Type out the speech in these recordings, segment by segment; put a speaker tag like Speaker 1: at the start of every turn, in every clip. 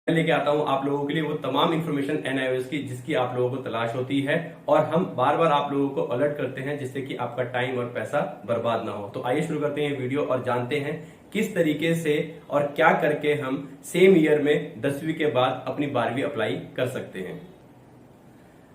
Speaker 1: मैं लेके आता हूं आप लोगों के लिए वो तमाम इन्फॉर्मेशन एनआईओएस की जिसकी आप लोगों को तलाश होती है और हम बार बार आप लोगों को अलर्ट करते हैं जिससे कि आपका टाइम और पैसा बर्बाद ना हो। तो आइए शुरू करते हैं ये वीडियो और जानते हैं किस तरीके से और क्या करके हम सेम ईयर में 10वीं के बाद अपनी 12वीं अप्लाई कर सकते हैं।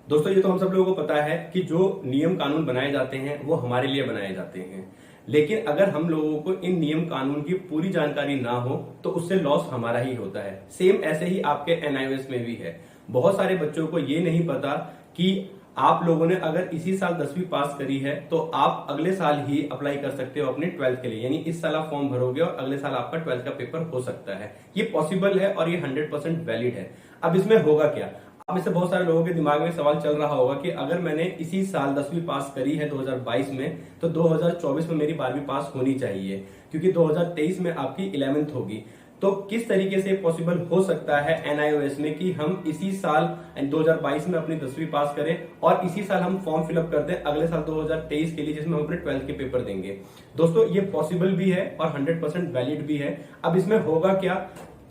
Speaker 1: दोस्तों ये तो हम सब लोगों को पता है कि जो नियम कानून बनाए जाते हैं वो हमारे लिए बनाए जाते हैं, लेकिन अगर हम लोगों को इन नियम कानून की पूरी जानकारी ना हो तो उससे लॉस हमारा ही होता है। सेम ऐसे ही आपके एनआईओएस में भी है। बहुत सारे बच्चों को ये नहीं पता कि आप लोगों ने अगर इसी साल 10वीं पास करी है तो आप अगले साल ही अप्लाई कर सकते हो अपने 12th के लिए, यानी इस साल आप फॉर्म भरोगे और अगले साल आपका 12th का पेपर हो सकता है। ये पॉसिबल है और ये 100% वैलिड है। अब इसमें होगा क्या? अब इससे बहुत सारे लोगों के दिमाग में सवाल चल रहा होगा कि अगर मैंने इसी साल 10वीं पास करी है 2022 में तो 2024 में मेरी 12वीं पास होनी चाहिए, क्योंकि 2023 में आपकी 11th होगी। तो किस तरीके से पॉसिबल हो सकता है एनआईओएस में कि हम इसी साल 2022 में अपनी 10वीं पास करें और इसी साल हम फॉर्म फिलअप कर दें अगले साल 2023 के लिए, जिसमें हम अपने 12th के पेपर देंगे। दोस्तों ये पॉसिबल भी है और 100% वैलिड भी है। अब इसमें होगा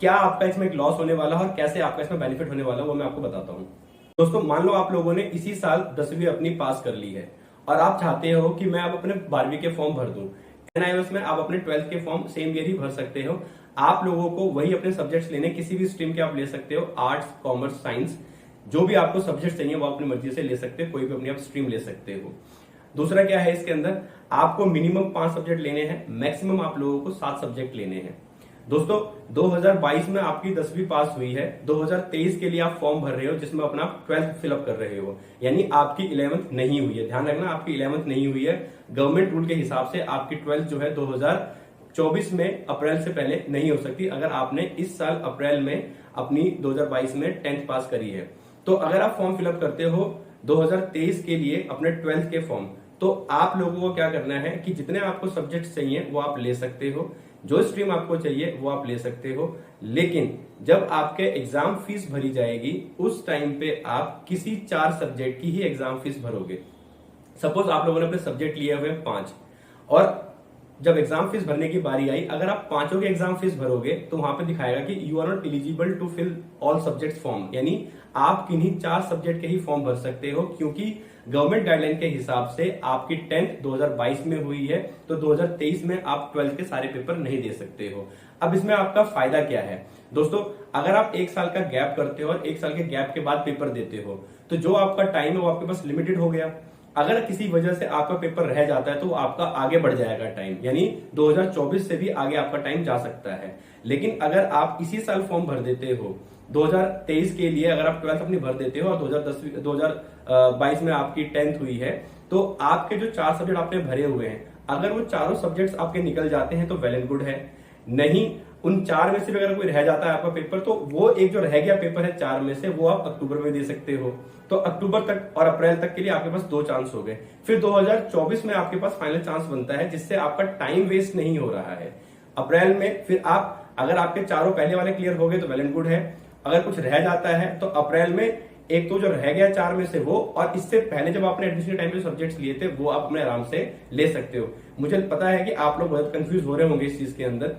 Speaker 1: क्या आपका इसमें एक लॉस होने वाला है और कैसे आपका इसमें बेनिफिट होने वाला है वो मैं आपको बताता हूं। दोस्तों मान लो आप लोगों ने इसी साल 10वीं अपनी पास कर ली है और आप चाहते हो कि मैं अब अपने 12वीं के फॉर्म भर दूं। एनआईओएस में आप अपने 12th के फॉर्म सेम ईयर ही भर सकते हो। आप लोगों को वही अपने सब्जेक्ट्स लेने, किसी भी स्ट्रीम के आप ले सकते हो, आर्ट्स, कॉमर्स, साइंस, जो भी आपको सब्जेक्ट चाहिए वो अपनी मर्जी से ले सकते हो, कोई भी अपनी आप स्ट्रीम ले सकते हो। दूसरा क्या है, इसके अंदर आपको मिनिमम 5 सब्जेक्ट लेने हैं, मैक्सिमम आप लोगों को 7 सब्जेक्ट लेने हैं। दोस्तों 2022 में आपकी 10वीं पास हुई है, 2023 के लिए आप फॉर्म भर रहे हो जिसमें अपना 12th फिलअप कर रहे हो, यानी आपकी 11th नहीं हुई है। ध्यान रखना, आपकी 11th नहीं हुई है। गवर्नमेंट रूल के हिसाब से आपकी 12th जो है 2024 में अप्रैल से पहले नहीं हो सकती, अगर आपने इस साल अप्रैल में अपनी 2022 में 10th पास करी है। तो अगर आप फॉर्म फिलअप करते हो 2023 के लिए अपने 12th के फॉर्म, तो आप लोगों को क्या करना है कि जितने आपको सब्जेक्ट चाहिए वो आप ले सकते हो, जो स्ट्रीम आपको चाहिए वो आप ले सकते हो, लेकिन जब आपके एग्जाम फीस भरी जाएगी उस टाइम पे आप किसी 4 सब्जेक्ट की ही एग्जाम फीस भरोगे। सपोज आप लोगों ने अपने सब्जेक्ट लिए हुए 5 और जब एग्जाम फीस भरने की बारी आई, अगर आप पांचों के एग्जाम फीस भरोगे तो वहां पे दिखाएगा कि you are not eligible to fill all subject form, यानी आप किन्हीं 4 सब्जेक्ट के ही फॉर्म भर सकते हो, क्योंकि गवर्नमेंट गाइडलाइन के हिसाब से आपकी 10th 2022 में हुई है तो 2023 में आप 12th के सारे पेपर नहीं दे सकते हो। अब इसमें आपका फायदा क्या है दोस्तों? अगर आप 1 साल का गैप करते हो और 1 साल के गैप के बाद पेपर देते हो तो जो आपका टाइम है वो आपके पास लिमिटेड हो गया। अगर किसी वजह से आपका पेपर रह जाता है तो आपका आगे बढ़ जाएगा टाइम, यानी 2024 से भी आगे आपका टाइम जा सकता है। लेकिन अगर आप इसी साल फॉर्म भर देते हो 2023 के लिए, अगर आप 12th अपनी भर देते हो और 2022 में आपकी 10th हुई है, तो आपके जो 4 सब्जेक्ट आपने भरे हुए हैं, अगर वो चारों सब्जेक्ट्स आपके निकल जाते हैं तो वेल एंड गुड है। नहीं, उन 4 में से भी अगर कोई रह जाता है आपका पेपर, तो वो एक जो रह गया पेपर है 4 में से, वो आप अक्टूबर में दे सकते हो। तो अक्टूबर तक और अप्रैल तक के लिए आपके पास 2 चांस हो गए। फिर 2024 में आपके पास फाइनल चांस बनता है, जिससे आपका टाइम वेस्ट नहीं हो रहा है। अप्रैल में फिर आप, अगर आपके चारों पहले वाले क्लियर हो गए तो वेल एंड गुड है। अगर कुछ रह जाता है तो अप्रैल में एक तो जो रह गया 4 में से वो, और इससे पहले जब आपने एडमिशन के टाइम पे सब्जेक्ट्स लिए थे वो आप अपने आराम से ले सकते हो। मुझे पता है कि आप लोग बहुत कंफ्यूज हो रहे होंगे इस चीज के अंदर।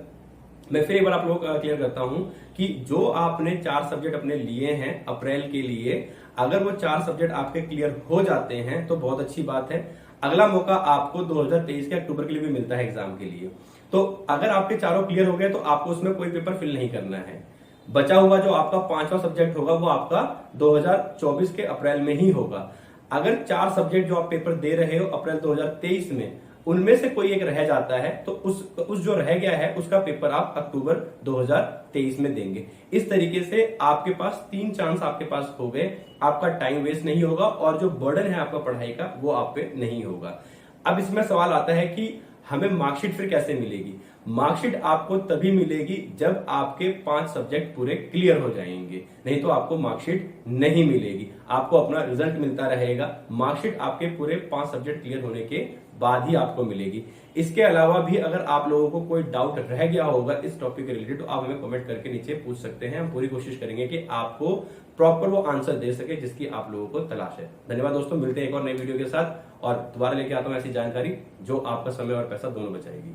Speaker 1: मैं फिर एक बार आप लोगों को क्लियर करता हूं कि जो आपने 4 सब्जेक्ट अपने लिए हैं अप्रैल के लिए, अगर वो 4 सब्जेक्ट आपके क्लियर हो जाते हैं तो बहुत अच्छी बात है। अगला मौका आपको 2023 के अक्टूबर के लिए भी मिलता है एग्जाम के लिए। तो अगर आपके चारों क्लियर हो गए तो आपको उसमें कोई पेपर फिल नहीं करना है। बचा हुआ जो आपका 5वां सब्जेक्ट होगा वो आपका 2024 के अप्रैल में ही होगा। अगर 4 सब्जेक्ट जो आप पेपर दे रहे हो अप्रैल 2023 में, उनमें से कोई एक रह जाता है तो उस जो रह गया है उसका पेपर आप अक्टूबर 2023 में देंगे। इस तरीके से आपके पास 3 चांस आपके पास हो गए, आपका टाइम वेस्ट नहीं होगा और जो बर्डन है आपका पढ़ाई का वो आप पे नहीं होगा। अब इसमें सवाल आता है कि हमें मार्कशीट फिर कैसे मिलेगी? मार्कशीट आपको तभी मिलेगी जब आपके 5 सब्जेक्ट पूरे क्लियर हो जाएंगे, नहीं तो आपको मार्कशीट नहीं मिलेगी। आपको अपना रिजल्ट मिलता रहेगा, मार्कशीट आपके पूरे 5 सब्जेक्ट क्लियर होने के बाद ही आपको मिलेगी। इसके अलावा भी अगर आप लोगों को कोई डाउट रह गया होगा इस टॉपिक के रिलेटेड तो आप हमें कमेंट करके नीचे पूछ सकते हैं। हम पूरी कोशिश करेंगे कि आपको प्रॉपर वो आंसर दे सके जिसकी आप लोगों को तलाश है। धन्यवाद दोस्तों, मिलते हैं एक और नई वीडियो के साथ और दोबारा लेके आता हूं ऐसी जानकारी जो आपका समय और पैसा दोनों बचाएगी।